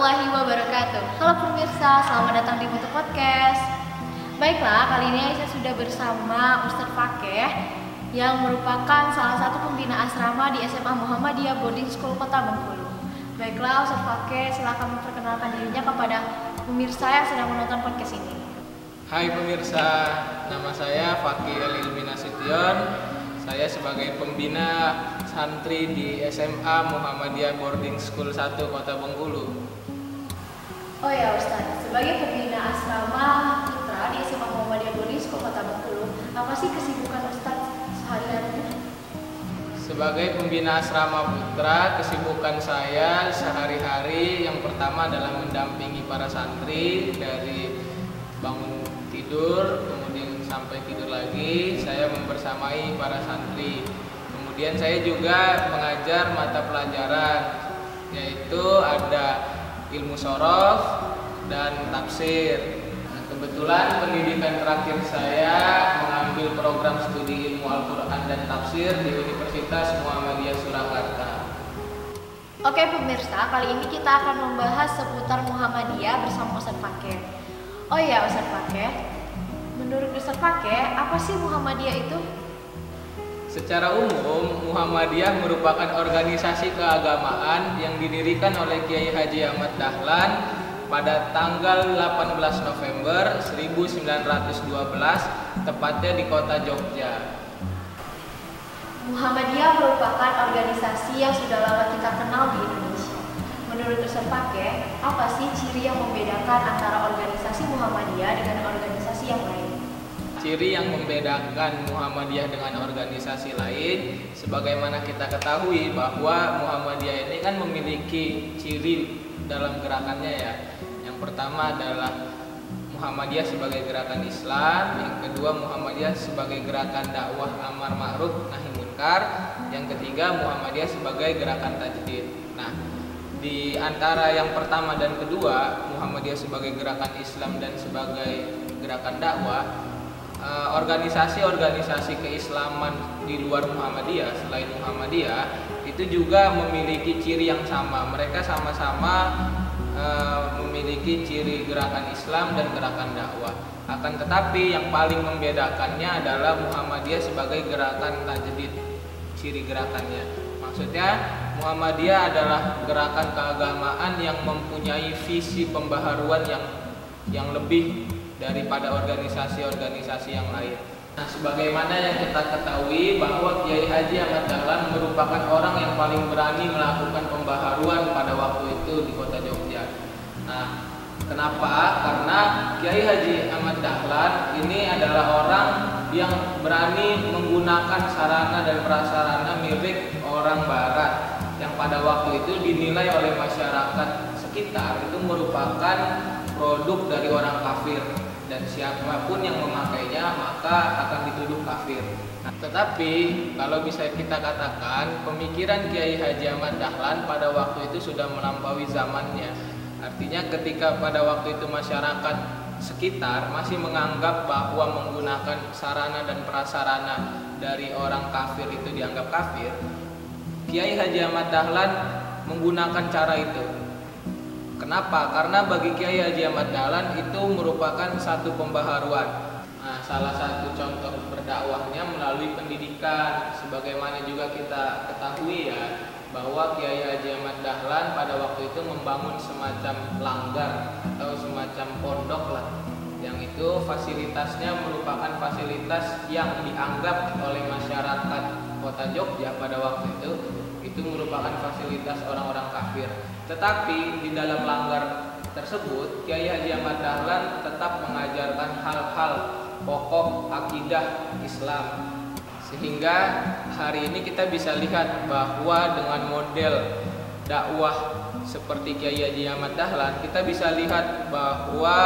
warahmatullahi wabarakatuh. Halo pemirsa, selamat datang di Mutu Podcast. Baiklah, kali ini saya sudah bersama Ustadz Fakih yang merupakan salah satu pembina asrama di SMA Muhammadiyah Boarding School Kota Bengkulu. Baiklah, Ustadz Fakih, silakan memperkenalkan dirinya kepada pemirsa yang sedang menonton podcast ini. Hai pemirsa, nama saya Fakih Ilmi Nasution. Saya sebagai pembina santri di SMA Muhammadiyah Boarding School 1 Kota Bengkulu. Oh ya Ustadz, sebagai pembina asrama putra di SMA Muhammadiyah Boarding School Kota Bengkulu, apa sih kesibukan Ustadz sehari-hari? Sebagai pembina asrama putra, kesibukan saya sehari-hari yang pertama adalah mendampingi para santri dari bangun tidur, kemudian sampai tidur lagi, saya membersamai para santri. Kemudian saya juga mengajar mata pelajaran, yaitu ada ilmu shorof dan tafsir. Nah, kebetulan pendidikan terakhir saya mengambil program studi ilmu Al-Quran dan tafsir di Universitas Muhammadiyah Surakarta. Oke pemirsa, kali ini kita akan membahas seputar Muhammadiyah bersama Ustadz Fakih. Oh iya Ustadz Fakih, menurut Ustadz Fakih, apa sih Muhammadiyah itu? Secara umum, Muhammadiyah merupakan organisasi keagamaan yang didirikan oleh Kiai Haji Ahmad Dahlan pada tanggal 18 November 1912, tepatnya di kota Jogja. Muhammadiyah merupakan organisasi yang sudah lama kita kenal di Indonesia. Menurut Ustadz Fakih, apa sih ciri yang membedakan antara organisasi Muhammadiyah dengan organisasi yang lain? Ciri yang membedakan Muhammadiyah dengan organisasi lain, sebagaimana kita ketahui bahwa Muhammadiyah ini kan memiliki ciri dalam gerakannya ya. Yang pertama adalah Muhammadiyah sebagai gerakan Islam, yang kedua Muhammadiyah sebagai gerakan dakwah amar ma'ruf nahi munkar, yang ketiga Muhammadiyah sebagai gerakan tajdid. Nah, di antara yang pertama dan kedua, Muhammadiyah sebagai gerakan Islam dan sebagai gerakan dakwah, organisasi-organisasi keislaman di luar Muhammadiyah, selain Muhammadiyah, itu juga memiliki ciri yang sama. Mereka sama-sama memiliki ciri gerakan Islam dan gerakan dakwah. Akan tetapi yang paling membedakannya adalah Muhammadiyah sebagai gerakan tajdid, ciri gerakannya. Maksudnya Muhammadiyah adalah gerakan keagamaan yang mempunyai visi pembaharuan yang lebih daripada organisasi-organisasi yang lain. Nah, sebagaimana yang kita ketahui bahwa Kiai Haji Ahmad Dahlan merupakan orang yang paling berani melakukan pembaharuan pada waktu itu di kota Jogja. Nah, kenapa? Karena Kiai Haji Ahmad Dahlan ini adalah orang yang berani menggunakan sarana dan prasarana milik orang Barat yang pada waktu itu dinilai oleh masyarakat sekitar itu merupakan produk dari orang kafir, dan siapapun yang memakainya maka akan dituduh kafir. Nah, tetapi kalau bisa kita katakan pemikiran Kiai Haji Ahmad Dahlan pada waktu itu sudah melampaui zamannya. Artinya ketika pada waktu itu masyarakat sekitar masih menganggap bahwa menggunakan sarana dan prasarana dari orang kafir itu dianggap kafir, Kiai Haji Ahmad Dahlan menggunakan cara itu. Kenapa? Karena bagi Kiai Haji Ahmad Dahlan itu merupakan satu pembaharuan. Nah, salah satu contoh berdakwahnya melalui pendidikan. Sebagaimana juga kita ketahui ya, bahwa Kiai Haji Ahmad Dahlan pada waktu itu membangun semacam langgar atau semacam pondok lah. Yang itu fasilitasnya merupakan fasilitas yang dianggap oleh masyarakat kota Jogja pada waktu itu merupakan fasilitas orang-orang kafir. Tetapi di dalam langgar tersebut Kiai Haji Ahmad Dahlan tetap mengajarkan hal-hal pokok akidah Islam, sehingga hari ini kita bisa lihat bahwa dengan model dakwah seperti Kiai Haji Ahmad Dahlan, kita bisa lihat bahwa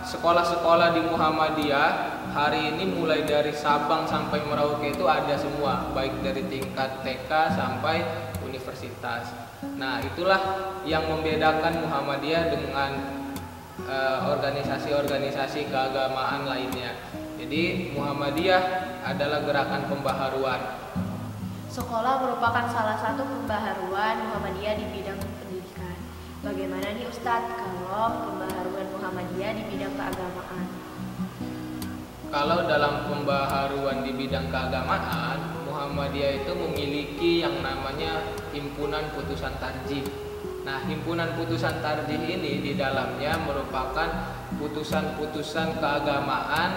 sekolah-sekolah di Muhammadiyah hari ini mulai dari Sabang sampai Merauke itu ada semua, baik dari tingkat TK sampai universitas. Nah, itulah yang membedakan Muhammadiyah dengan organisasi-organisasi keagamaan lainnya. Jadi Muhammadiyah adalah gerakan pembaharuan. Sekolah merupakan salah satu pembaharuan Muhammadiyah di bidang pendidikan. Bagaimana nih Ustadz kalau pembaharuan Muhammadiyah di bidang keagamaan? Kalau dalam pembaharuan di bidang keagamaan, Muhammadiyah itu memiliki yang namanya himpunan putusan tarjih. Nah, himpunan putusan tarjih ini di dalamnya merupakan putusan-putusan keagamaan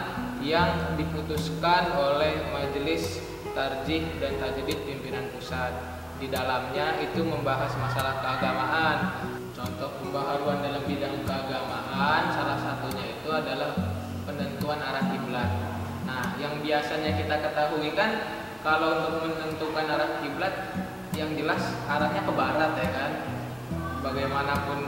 yang diputuskan oleh Majelis Tarjih dan Tajdid Pimpinan Pusat. Di dalamnya itu membahas masalah keagamaan. Contoh pembaharuan dalam bidang keagamaan salah satunya itu adalah penentuan arah kiblat. Nah, yang biasanya kita ketahui kan kalau untuk menentukan arah kiblat yang jelas arahnya ke barat ya kan. Bagaimanapun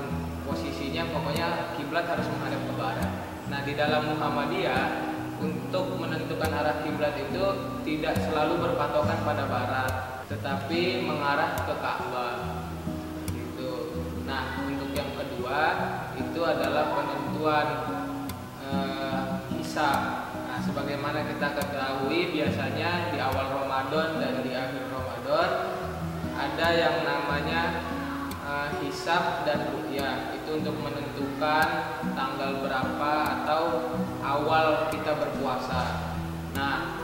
posisinya pokoknya kiblat harus menghadap ke barat. Nah, di dalam Muhammadiyah untuk menentukan arah kiblat itu tidak selalu berpatokan pada barat, tetapi mengarah ke Ka'bah. Nah, untuk yang kedua itu adalah penentuan hisab. Nah, sebagaimana kita ketahui biasanya di awal Ramadan dan di akhir Ramadan ada yang namanya hisab dan ru'yah. Itu untuk menentukan tanggal berapa atau awal kita berpuasa. Nah,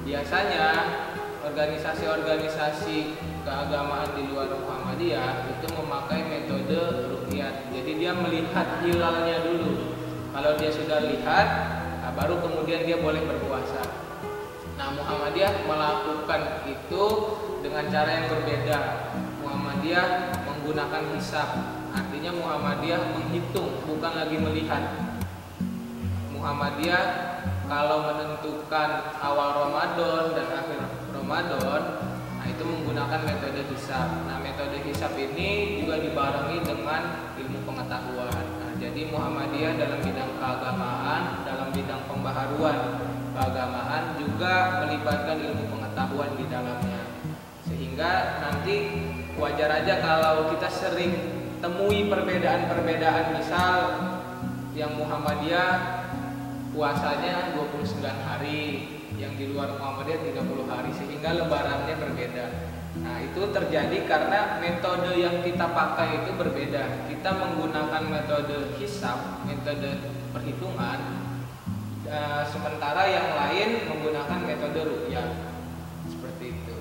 biasanya organisasi-organisasi keagamaan di luar Muhammadiyah itu memakai metode ru'yat. Jadi dia melihat hilalnya dulu. Kalau dia sudah lihat, nah baru kemudian dia boleh berpuasa. Nah, Muhammadiyah melakukan itu dengan cara yang berbeda. Muhammadiyah menggunakan hisab. Artinya Muhammadiyah menghitung, bukan lagi melihat. Muhammadiyah kalau menentukan awal Ramadan dan akhir Ramadan, nah itu menggunakan metode hisab. Nah, metode hisab ini juga dibarengi dengan ilmu pengetahuan. Nah, jadi Muhammadiyah dalam bidang keagamaan, dalam bidang pembaharuan keagamaan juga melibatkan ilmu pengetahuan di dalamnya. Sehingga nanti wajar aja kalau kita sering temui perbedaan-perbedaan, misal yang Muhammadiyah puasanya 29 hari, yang di luar Muhammadiyah 30 hari, sehingga lebarannya berbeda. Nah, itu terjadi karena metode yang kita pakai itu berbeda. Kita menggunakan metode hisab, metode perhitungan, sementara yang lain menggunakan metode ru'yah. Seperti itu.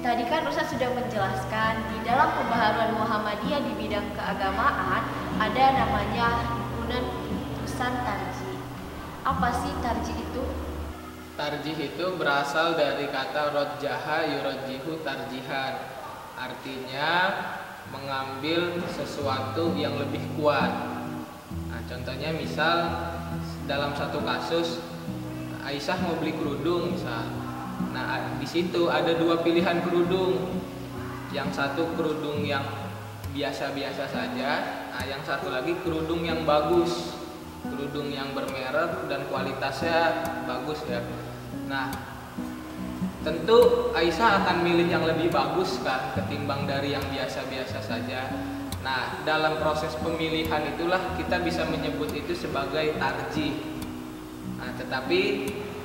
Tadi kan Ustadz sudah menjelaskan di dalam pembaharuan Muhammadiyah di bidang keagamaan ada namanya himpunan putusan tarjih. Apa sih tarjih itu? Tarjih itu berasal dari kata rajjaha yurajjihu tarjihan. Artinya mengambil sesuatu yang lebih kuat. Nah, contohnya misal dalam satu kasus Aisyah mau beli kerudung misal. Nah, di situ ada dua pilihan kerudung. Yang satu kerudung yang biasa-biasa saja, nah yang satu lagi kerudung yang bagus, kerudung yang bermerek dan kualitasnya bagus ya. Nah, tentu Aisyah akan milih yang lebih bagus kan ketimbang dari yang biasa-biasa saja. Nah, dalam proses pemilihan itulah kita bisa menyebut itu sebagai tarjih. Nah, tetapi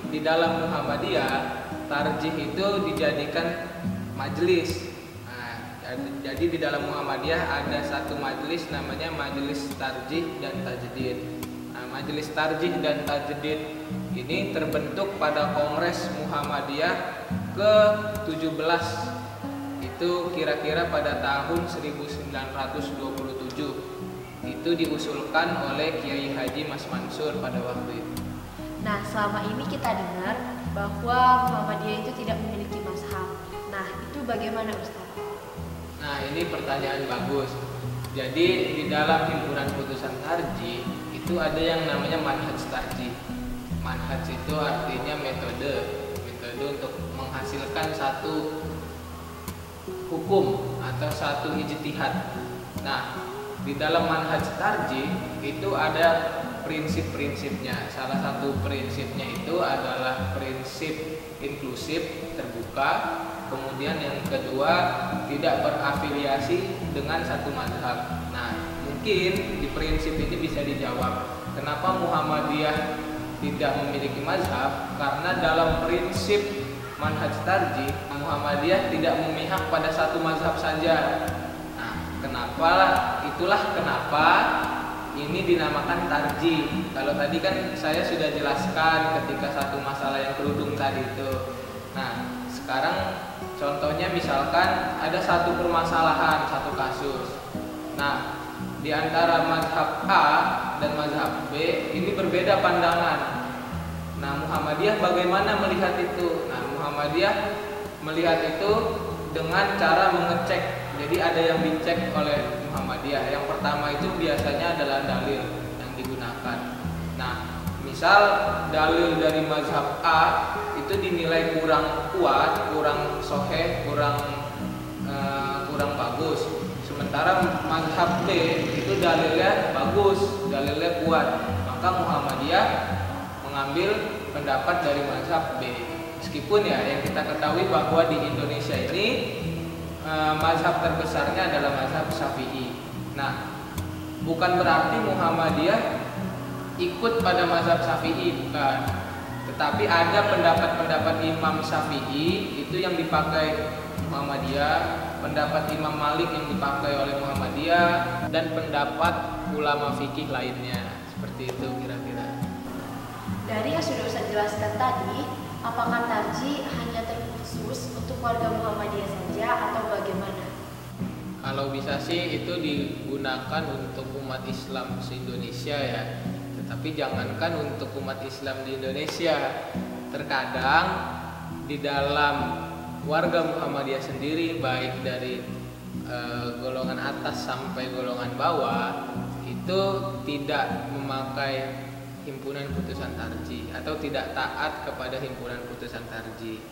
di dalam Muhammadiyah tarjih itu dijadikan majelis. Nah, jadi di dalam Muhammadiyah ada satu majelis namanya Majelis Tarjih dan Tajdid. Nah, Majelis Tarjih dan Tajdid ini terbentuk pada Kongres Muhammadiyah ke-17. Itu kira-kira pada tahun 1927. Itu diusulkan oleh Kiai Haji Mas Mansur pada waktu itu. Nah, selama ini kita dengar bahwa Muhammadiyah itu tidak memiliki mazhab. Nah, itu bagaimana Ustaz? Nah, ini pertanyaan bagus. Jadi di dalam himpunan putusan tarjih itu ada yang namanya manhaj tarjih. Manhaj itu artinya metode untuk menghasilkan satu hukum atau satu ijtihad. Nah, di dalam manhaj tarjih itu ada prinsip-prinsipnya. Salah satu prinsipnya itu adalah prinsip inklusif, terbuka. Kemudian yang kedua, tidak berafiliasi dengan satu mazhab. Nah, mungkin di prinsip ini bisa dijawab, kenapa Muhammadiyah tidak memiliki mazhab? Karena dalam prinsip manhaj tarjih, Muhammadiyah tidak memihak pada satu mazhab saja. Nah, Itulah kenapa ini dinamakan tarji. Kalau tadi kan saya sudah jelaskan ketika satu masalah yang kerudung tadi itu. Nah, sekarang contohnya misalkan ada satu permasalahan, satu kasus. Nah, di antara mazhab A dan mazhab B ini berbeda pandangan. Nah, Muhammadiyah bagaimana melihat itu? Nah, Muhammadiyah melihat itu dengan cara mengecek. Jadi ada yang dicek oleh Muhammadiyah. Yang pertama itu biasanya adalah dalil yang digunakan. Nah, misal dalil dari mazhab A itu dinilai kurang kuat, kurang sahih, kurang bagus. Sementara mazhab B itu dalilnya bagus, dalilnya kuat. Maka Muhammadiyah mengambil pendapat dari mazhab B. Meskipun ya yang kita ketahui bahwa di Indonesia ini mazhab terbesarnya adalah mazhab Syafi'i. Nah, bukan berarti Muhammadiyah ikut pada mazhab Syafi'i, bukan. Tetapi ada pendapat-pendapat Imam Syafi'i itu yang dipakai Muhammadiyah, pendapat Imam Malik yang dipakai oleh Muhammadiyah, dan pendapat ulama fikih lainnya. Seperti itu kira-kira. Dari yang sudah Ustaz jelaskan tadi, apakah tarji hanya terkhusus untuk warga Muhammadiyah saja atau bagaimana? Kalau bisa sih itu digunakan untuk umat Islam se-Indonesia ya. Tetapi jangankan untuk umat Islam di Indonesia. Terkadang di dalam warga Muhammadiyah sendiri, baik dari golongan atas sampai golongan bawah, itu tidak memakai himpunan putusan tarji atau tidak taat kepada himpunan putusan tarji.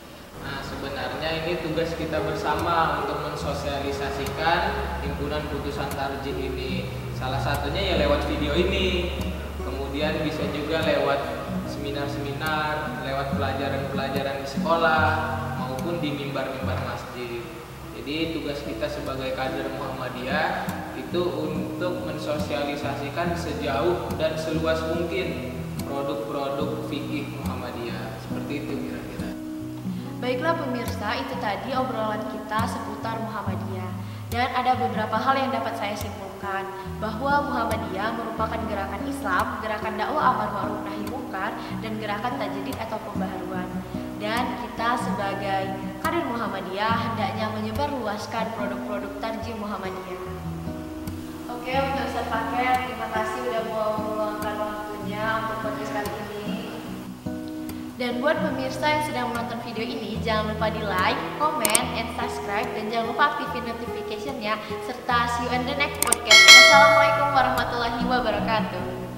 Nah, sebenarnya ini tugas kita bersama untuk mensosialisasikan himpunan putusan tarji ini. Salah satunya ya lewat video ini. Kemudian bisa juga lewat seminar-seminar, lewat pelajaran-pelajaran di sekolah maupun di mimbar-mimbar masjid. Jadi tugas kita sebagai kader Muhammadiyah itu untuk mensosialisasikan sejauh dan seluas mungkin produk-produk fikih Muhammadiyah. Seperti itu kira-kira. Baiklah pemirsa, itu tadi obrolan kita seputar Muhammadiyah. Dan ada beberapa hal yang dapat saya simpulkan, bahwa Muhammadiyah merupakan gerakan Islam, gerakan dakwah amar ma'ruf nahi munkar, dan gerakan tajdid atau pembaharuan. Dan kita sebagai kader Muhammadiyah hendaknya menyebarluaskan produk-produk tarji Muhammadiyah. Oke, untuk Ustaz Fakih, terima kasih sudah mau meluangkan waktunya untuk podcast kali ini. Dan buat pemirsa yang sedang menonton video ini, jangan lupa di like, comment, and subscribe, dan jangan lupa aktifin notification-nya, serta see you in the next podcast. Wassalamualaikum warahmatullahi wabarakatuh.